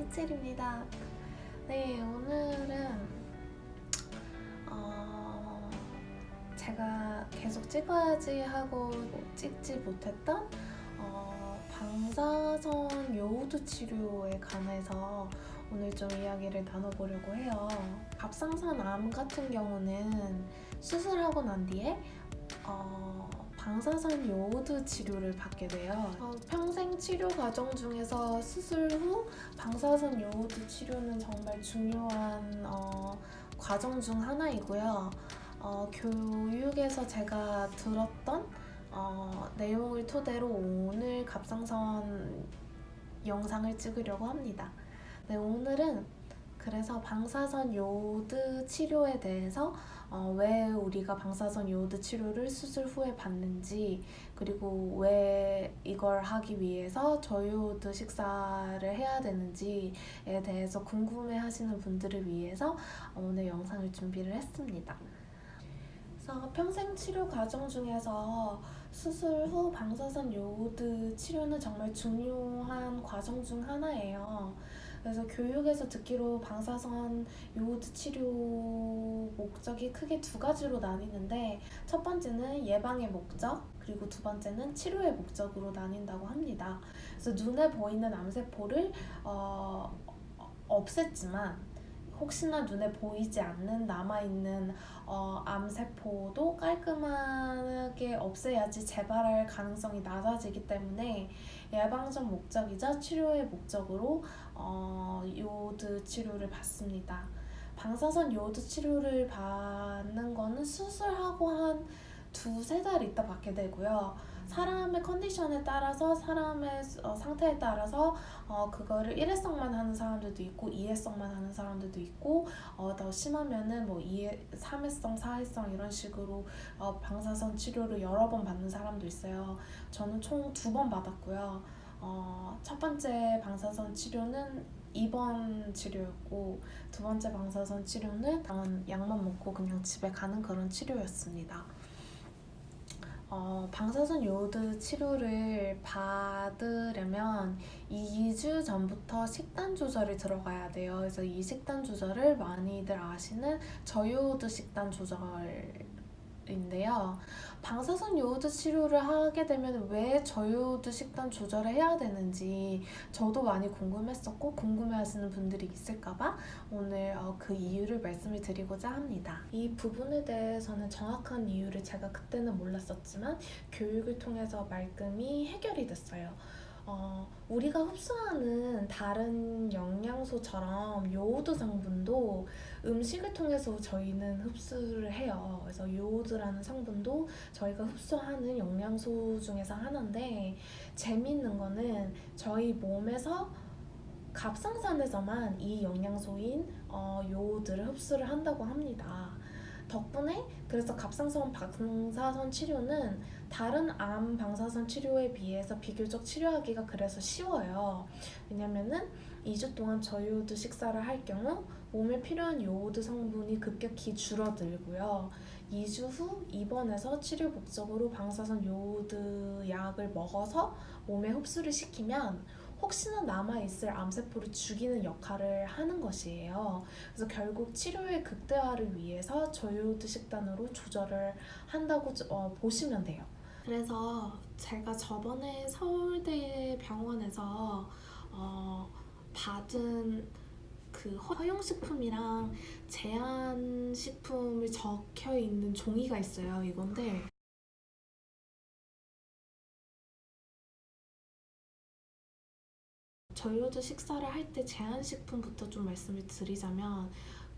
흑칠입니다. 네, 오늘은 제가 계속 찍어야지 하고 찍지 못했던 방사선 요오드 치료에 관해서 오늘 좀 이야기를 나눠보려고 해요. 갑상선 암 같은 경우는 수술하고 난 뒤에 방사선 요오드 치료를 받게 돼요. 평생 치료 과정 중에서 수술 후 방사선 요오드 치료는 정말 중요한 과정 중 하나이고요. 교육에서 제가 들었던 내용을 토대로 오늘 갑상선 영상을 찍으려고 합니다. 네, 오늘은 그래서 방사선 요오드 치료에 대해서 왜 우리가 방사선 요오드 치료를 수술 후에 받는지, 그리고 왜 이걸 하기 위해서 저요오드 식사를 해야 되는지에 대해서 궁금해 하시는 분들을 위해서 오늘 영상을 준비를 했습니다. 그래서 평생 치료 과정 중에서 수술 후 방사선 요오드 치료는 정말 중요한 과정 중 하나예요. 그래서 교육에서 듣기로 방사선 요오드 치료 목적이 크게 두 가지로 나뉘는데, 첫 번째는 예방의 목적, 그리고 두 번째는 치료의 목적으로 나뉜다고 합니다. 그래서 눈에 보이는 암세포를 없앴지만 혹시나 눈에 보이지 않는 남아있는 암세포도 깔끔하게 없애야지 재발할 가능성이 낮아지기 때문에 예방적 목적이자 치료의 목적으로 요오드 치료를 받습니다. 방사선 요오드 치료를 받는 거는 수술하고 한 두세 달 있다 받게 되고요. 사람의 컨디션에 따라서, 사람의 상태에 따라서 그거를 일회성만 하는 사람들도 있고 2회성만 하는 사람들도 있고, 더 심하면은 뭐 3회성, 4회성 이런 식으로 방사선 치료를 여러 번 받는 사람도 있어요. 저는 총 2번 받았고요. 첫 번째 방사선 치료는 입원 치료였고, 두 번째 방사선 치료는 약만 먹고 그냥 집에 가는 그런 치료였습니다. 방사선 요오드 치료를 받으려면 2주 전부터 식단 조절이 들어가야 돼요. 그래서 이 식단 조절을 많이들 아시는 저요오드 식단 조절인데요. 방사선 요오드 치료를 하게 되면 왜 저요오드 식단 조절을 해야 되는지 저도 많이 궁금했었고, 궁금해하시는 분들이 있을까봐 오늘 그 이유를 말씀을 드리고자 합니다. 이 부분에 대해서는 정확한 이유를 제가 그때는 몰랐었지만 교육을 통해서 말끔히 해결이 됐어요. 우리가 흡수하는 다른 영양소처럼 요오드 성분도 음식을 통해서 저희는 흡수를 해요. 그래서 요오드라는 성분도 저희가 흡수하는 영양소 중에서 하나인데, 재미있는 거는 저희 몸에서 갑상선에서만 이 영양소인 요오드를 흡수를 한다고 합니다. 덕분에 그래서 갑상선 방사선 치료는 다른 암 방사선 치료에 비해서 비교적 치료하기가 그래서 쉬워요. 왜냐면은 2주 동안 저요오드 식사를 할 경우 몸에 필요한 요오드 성분이 급격히 줄어들고요. 2주 후 입원해서 치료 목적으로 방사선 요오드 약을 먹어서 몸에 흡수를 시키면 혹시나 남아있을 암세포를 죽이는 역할을 하는 것이에요. 그래서 결국 치료의 극대화를 위해서 저요오드 식단으로 조절을 한다고 보시면 돼요. 그래서 제가 저번에 서울대 병원에서 받은 그 허용식품이랑 제한식품을 적혀 있는 종이가 있어요. 이건데 저희도 식사를 할 때 제한식품부터 좀 말씀을 드리자면,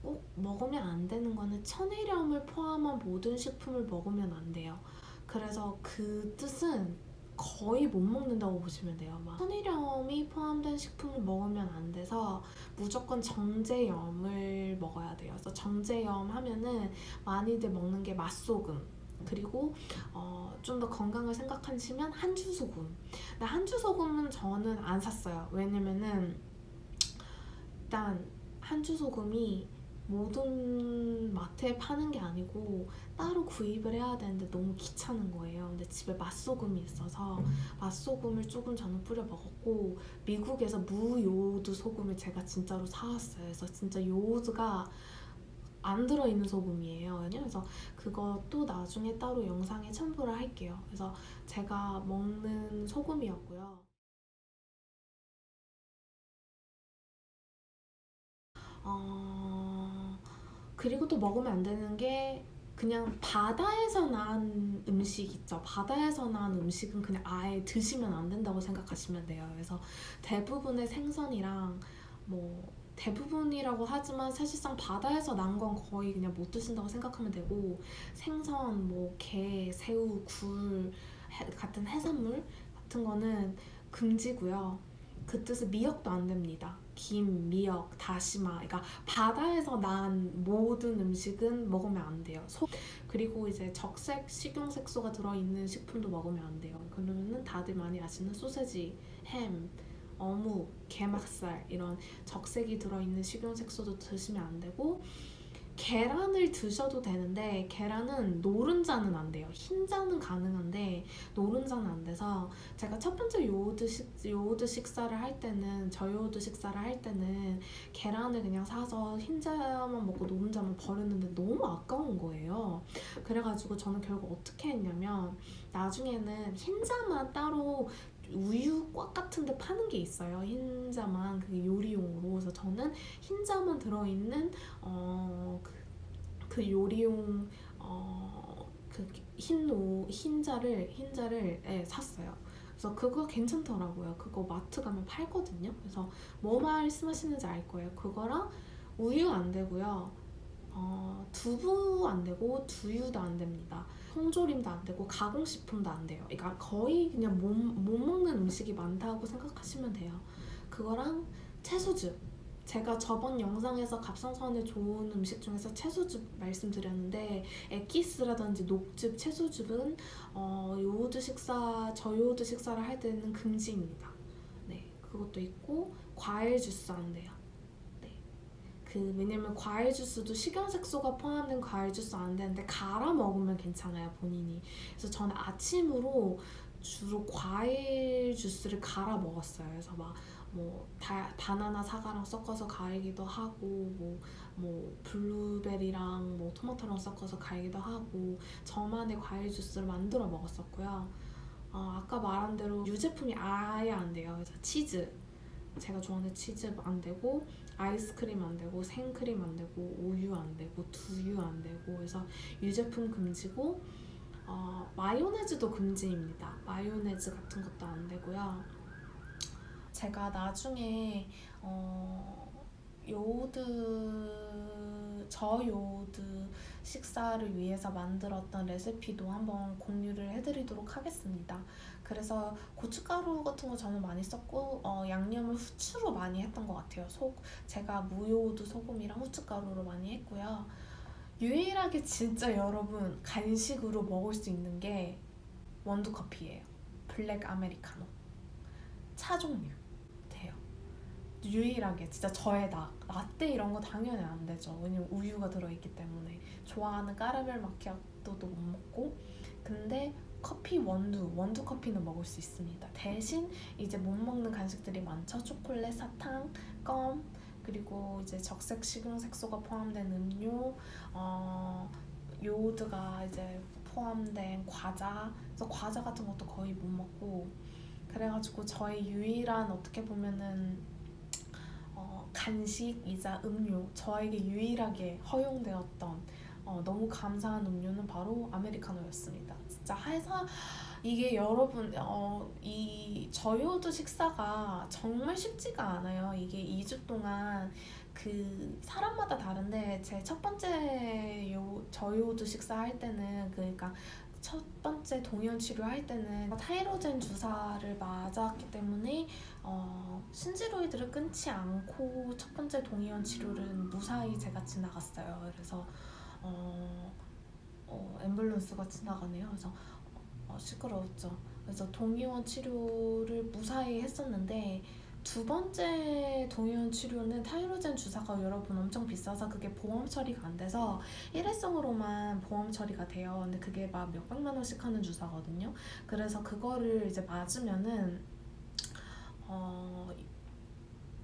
꼭 먹으면 안 되는 거는 천일염을 포함한 모든 식품을 먹으면 안 돼요. 그래서 그 뜻은 거의 못 먹는다고 보시면 돼요. 천일염이 포함된 식품을 먹으면 안 돼서 무조건 정제염을 먹어야 돼요. 그래서 정제염 하면은 많이들 먹는 게 맛소금, 그리고 좀 더 건강을 생각하시면 한주소금. 근데 한주소금은 저는 안 샀어요. 왜냐면은 일단 한주소금이 모든 마트에 파는 게 아니고 따로 구입을 해야 되는데 너무 귀찮은 거예요. 근데 집에 맛소금이 있어서 맛소금을 조금 저는 뿌려 먹었고, 미국에서 무요오드 소금을 제가 진짜로 사왔어요. 그래서 진짜 요오드가 안 들어있는 소금이에요. 그래서 그것도 나중에 따로 영상에 첨부를 할게요. 그래서 제가 먹는 소금이었고요. 어, 그리고 또 먹으면 안 되는 게 그냥 바다에서 난 음식 있죠. 바다에서 난 음식은 그냥 아예 드시면 안 된다고 생각하시면 돼요. 그래서 대부분의 생선이랑 뭐 대부분이라고 하지만 사실상 바다에서 난 건 거의 그냥 못 드신다고 생각하면 되고, 생선, 뭐 게, 새우, 굴 같은 해산물 같은 거는 금지고요. 그 뜻은 미역도 안 됩니다. 김, 미역, 다시마. 그러니까 바다에서 난 모든 음식은 먹으면 안 돼요. 그리고 이제 적색 식용색소가 들어있는 식품도 먹으면 안 돼요. 그러면은 다들 많이 아시는 소세지, 햄, 어묵, 게막살 이런 적색이 들어있는 식용색소도 드시면 안 되고, 계란을 드셔도 되는데 계란은 노른자는 안 돼요. 흰자는 가능한데 노른자는 안 돼서, 제가 첫 번째 요오드 식사를 할 때는, 저요오드 식사를 할 때는 계란을 그냥 사서 흰자만 먹고 노른자만 버렸는데 너무 아까운 거예요. 그래가지고 저는 결국 어떻게 했냐면, 나중에는 흰자만 따로 우유 꽉 같은 데 파는 게 있어요. 흰자만, 그게 요리용으로. 그래서 저는 흰자만 들어있는 그 요리용 그 흰자를 샀어요. 그래서 그거 괜찮더라고요. 그거 마트 가면 팔거든요. 그래서 뭐 말씀하시는지 알 거예요. 그거랑 우유 안 되고요. 두부 안 되고 두유도 안 됩니다. 통조림도 안 되고 가공식품도 안 돼요. 그러니까 거의 그냥 못 먹는 음식이 많다고 생각하시면 돼요. 그거랑 채소즙. 제가 저번 영상에서 갑상선에 좋은 음식 중에서 채소즙 말씀드렸는데, 엑기스라든지 녹즙, 채소즙은 저요오드 식사를 할 때는 금지입니다. 네, 그것도 있고, 과일 주스 안 돼요. 왜냐면 과일 주스도 식용색소가 포함된 과일 주스 안 되는데 갈아 먹으면 괜찮아요, 본인이. 그래서 저는 아침으로 주로 과일 주스를 갈아 먹었어요. 그래서 막 뭐 바나나 사과랑 섞어서 갈기도 하고, 뭐 블루베리랑 뭐 토마토랑 섞어서 갈기도 하고, 저만의 과일 주스를 만들어 먹었었고요. 아까 말한 대로 유제품이 아예 안 돼요. 그래서 치즈, 제가 좋아하는 치즈 안 되고, 아이스크림 안 되고, 생크림 안 되고, 우유 안 되고, 두유 안 되고, 그래서 유제품 금지고, 마요네즈도 금지입니다. 마요네즈 같은 것도 안 되고요. 제가 나중에 저요오드 식사를 위해서 만들었던 레시피도 한번 공유를 해드리도록 하겠습니다. 그래서 고춧가루 같은 거 저는 많이 썼고, 양념을 후추로 많이 했던 것 같아요. 제가 무요오드 소금이랑 후춧가루로 많이 했고요. 유일하게 진짜 여러분 간식으로 먹을 수 있는 게 원두커피예요. 블랙 아메리카노. 차 종류 돼요. 유일하게 진짜 저의 라떼 이런 거 당연히 안 되죠. 왜냐면 우유가 들어있기 때문에. 좋아하는 까르멜 마키아토도 못 먹고. 근데 원두 커피는 먹을 수 있습니다. 대신 이제 못 먹는 간식들이 많죠. 초콜릿, 사탕, 껌, 그리고 이제 적색 식용색소가 포함된 음료, 요오드가 이제 포함된 과자. 그래서 과자 같은 것도 거의 못 먹고. 그래가지고 저의 유일한, 어떻게 보면은 간식이자 음료, 저에게 유일하게 허용되었던 너무 감사한 음료는 바로 아메리카노였습니다. 진짜 이게 여러분, 이 저요오드 식사가 정말 쉽지가 않아요. 이게 2주 동안 그 사람마다 다른데, 제 첫 번째 저요오드 식사 할 때는, 그러니까 첫 번째 동연 치료할 때는 타이로젠 주사를 맞았기 때문에 신지로이드를 끊지 않고 첫 번째 동연 치료를 무사히 제가 지나갔어요. 그래서 앰뷸런스가 지나가네요. 그래서 시끄러웠죠. 그래서 동의원 치료를 무사히 했었는데, 두 번째 동유형 치료는 타이로젠 주사가 여러분 엄청 비싸서 그게 보험 처리가 안 돼서 일회성으로만 보험 처리가 돼요. 근데 그게 막 몇백만 원씩 하는 주사거든요. 그래서 그거를 이제 맞으면은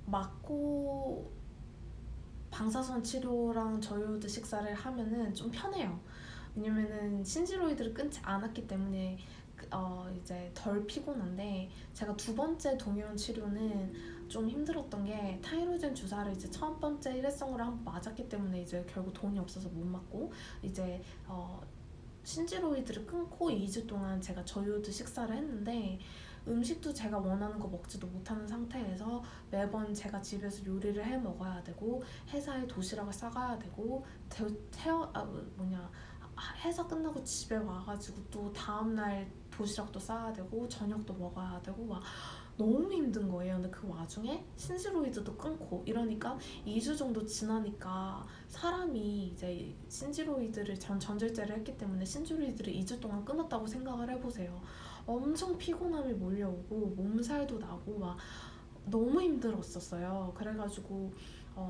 맞고 방사선 치료랑 저요드 식사를 하면은 좀 편해요. 왜냐면은 신지로이드를 끊지 않았기 때문에 이제 덜 피곤한데, 제가 두 번째 동유형 치료는 좀 힘들었던 게 타이로젠 주사를 이제 첫 번째 일회성으로 한번 맞았기 때문에 이제 결국 돈이 없어서 못 맞고, 이제 신지로이드를 끊고 2주 동안 제가 저요드 식사를 했는데 음식도 제가 원하는 거 먹지도 못하는 상태에서 매번 제가 집에서 요리를 해 먹어야 되고 회사에 도시락을 싸가야 되고 회사 끝나고 집에 와가지고 또 다음날 도시락도 싸야 되고 저녁도 먹어야 되고 막 너무 힘든 거예요. 근데 그 와중에 신지로이드도 끊고 이러니까 2주 정도 지나니까 사람이 이제 신지로이드를 전절제를 했기 때문에 신지로이드를 2주 동안 끊었다고 생각을 해보세요. 엄청 피곤함이 몰려오고 몸살도 나고 막 너무 힘들었었어요. 그래가지고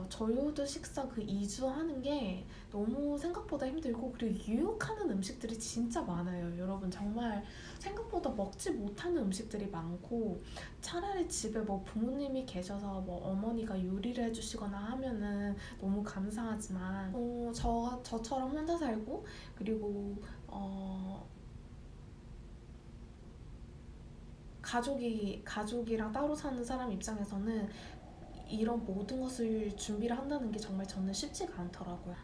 저요드 식사 그 2주 하는 게 너무 생각보다 힘들고, 그리고 유혹하는 음식들이 진짜 많아요. 여러분 정말 생각보다 먹지 못하는 음식들이 많고, 차라리 집에 뭐 부모님이 계셔서 뭐 어머니가 요리를 해주시거나 하면은 너무 감사하지만 저처럼 혼자 살고 그리고 가족이랑 따로 사는 사람 입장에서는 이런 모든 것을 준비를 한다는 게 정말 저는 쉽지가 않더라고요.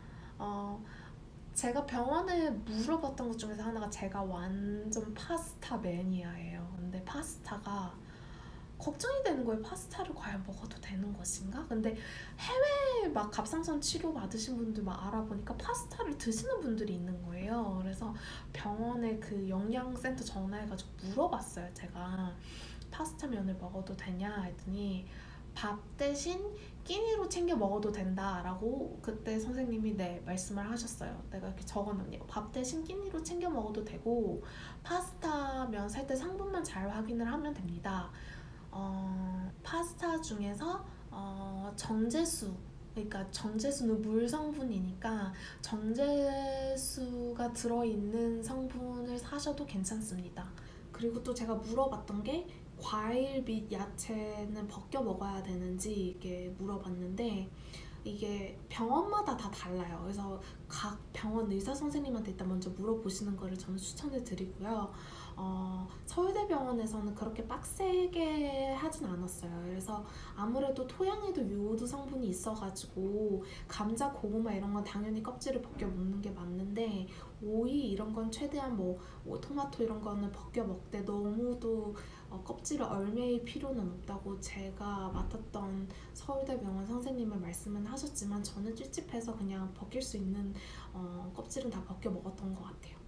제가 병원에 물어봤던 것 중에서 하나가, 제가 완전 파스타 매니아예요. 근데 파스타가 걱정이 되는 거예요. 파스타를 과연 먹어도 되는 것인가? 근데 해외 막 갑상선 치료 받으신 분들 막 알아보니까 파스타를 드시는 분들이 있는 거예요. 그래서 병원에 그 영양센터 전화해가지고 물어봤어요. 제가 파스타 면을 먹어도 되냐 했더니 밥 대신 끼니로 챙겨 먹어도 된다라고 그때 선생님이 말씀을 하셨어요. 내가 이렇게 적어놨네요. 밥 대신 끼니로 챙겨 먹어도 되고 파스타 면 살 때 성분만 잘 확인을 하면 됩니다. 파스타 중에서 정제수, 그러니까 정제수는 물 성분이니까 정제수가 들어있는 성분을 사셔도 괜찮습니다. 그리고 또 제가 물어봤던 게 과일 및 야채는 벗겨 먹어야 되는지 이게 물어봤는데, 이게 병원마다 다 달라요. 그래서 각 병원 의사 선생님한테 일단 먼저 물어보시는 거를 저는 추천을 드리고요. 서울대병원에서는 그렇게 빡세게 하진 않았어요. 그래서 아무래도 토양에도 요오드 성분이 있어가지고 감자, 고구마 이런 건 당연히 껍질을 벗겨 먹는 게 맞는데, 오이 이런 건 최대한 뭐 토마토 이런 거는 벗겨 먹되 너무도 껍질을 얼매일 필요는 없다고 제가 맡았던 서울대병원 선생님은 말씀은 하셨지만, 저는 찝찝해서 그냥 벗길 수 있는 껍질은 다 벗겨 먹었던 것 같아요.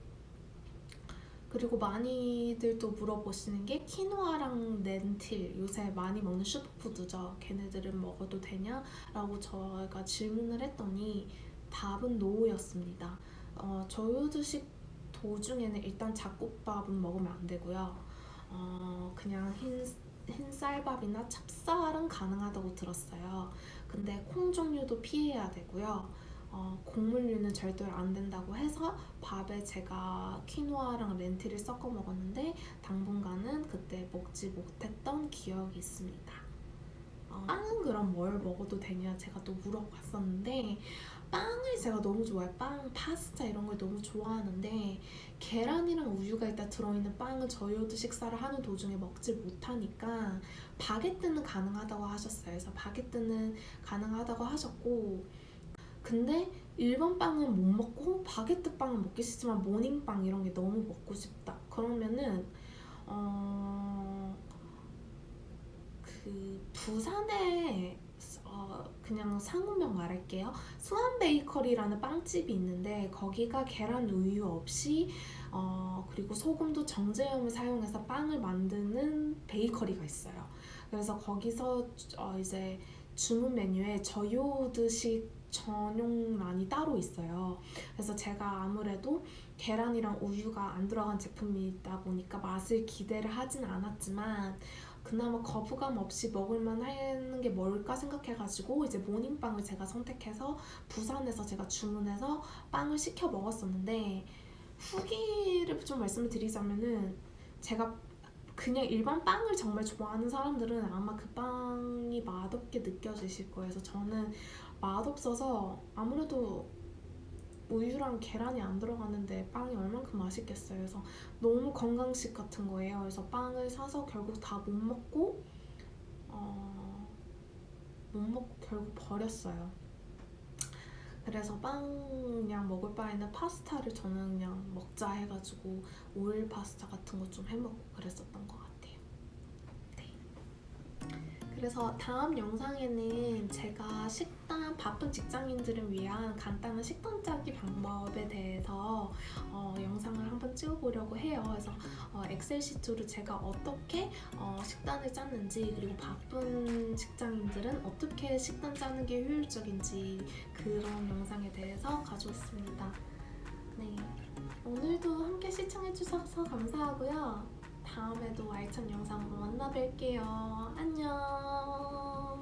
그리고 많이들 또 물어보시는 게 키노아랑 렌틸, 요새 많이 먹는 슈퍼푸드죠. 걔네들은 먹어도 되냐? 라고 저희가 질문을 했더니 답은 노였습니다. 저요드식 도중에는 일단 잡곡밥은 먹으면 안 되고요. 그냥 흰 쌀밥이나 찹쌀은 가능하다고 들었어요. 근데 콩 종류도 피해야 되고요. 곡물류는 절대로 안 된다고 해서 밥에 제가 키노아랑 렌틸을 섞어 먹었는데 당분간은 그때 먹지 못했던 기억이 있습니다. 빵은 그럼 뭘 먹어도 되냐 제가 또 물어봤었는데, 빵을 제가 너무 좋아해요. 빵, 파스타 이런 걸 너무 좋아하는데 계란이랑 우유가 일단 들어있는 빵은 저요드 식사를 하는 도중에 먹지 못하니까 바게트는 가능하다고 하셨어요. 그래서 바게트는 가능하다고 하셨고, 근데 일반 빵은 못 먹고 바게트 빵은 먹기 싫지만 모닝빵 이런 게 너무 먹고 싶다. 그러면은 그 부산에 그냥 상호명 말할게요. 수완 베이커리라는 빵집이 있는데 거기가 계란 우유 없이 그리고 소금도 정제염을 사용해서 빵을 만드는 베이커리가 있어요. 그래서 거기서 이제 주문 메뉴에 저요드식 전용란이 따로 있어요. 그래서 제가 아무래도 계란이랑 우유가 안 들어간 제품이다 보니까 맛을 기대를 하진 않았지만 그나마 거부감 없이 먹을만 하는 게 뭘까 생각해가지고 이제 모닝빵을 제가 선택해서 부산에서 제가 주문해서 빵을 시켜 먹었었는데, 후기를 좀 말씀을 드리자면은, 제가 그냥 일반 빵을 정말 좋아하는 사람들은 아마 그 빵이 맛없게 느껴지실 거예요. 그래서 저는 맛없어서, 아무래도 우유랑 계란이 안 들어가는데 빵이 얼만큼 맛있겠어요. 그래서 너무 건강식 같은 거예요. 그래서 빵을 사서 결국 다 못 먹고 결국 버렸어요. 그래서 빵 그냥 먹을 바에는 파스타를 저는 그냥 먹자 해가지고 오일 파스타 같은 거 좀 해먹고 그랬었던 것 같아요. 네. 그래서 다음 영상에는 제가 식단, 바쁜 직장인들을 위한 간단한 식단 짜기 방법에 대해서 영상을 한번 찍어보려고 해요. 그래서 엑셀 시트로 제가 어떻게 식단을 짰는지, 그리고 바쁜 직장인들은 어떻게 식단 짜는 게 효율적인지, 그런 영상에 대해서 가져왔습니다. 네, 오늘도 함께 시청해주셔서 감사하고요. 다음에도 알찬 영상으로 만나 뵐게요.